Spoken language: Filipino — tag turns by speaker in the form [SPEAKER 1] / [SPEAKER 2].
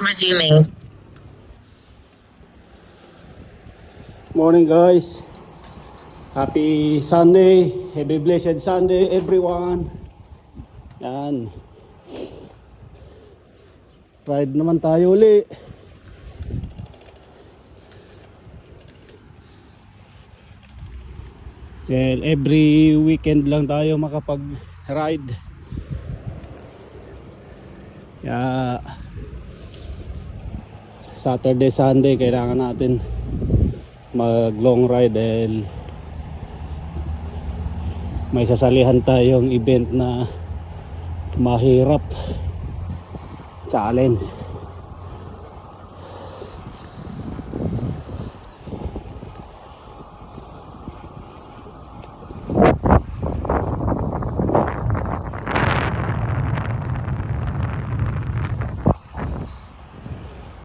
[SPEAKER 1] Resuming.
[SPEAKER 2] Morning guys. Happy Sunday. Happy blessed Sunday everyone. Yan. Ride naman tayo uli. Well, every weekend lang tayo makapag-ride. Kaya Saturday, Sunday kailangan natin mag long ride dahil may sasalihan tayong event na mahirap, challenge.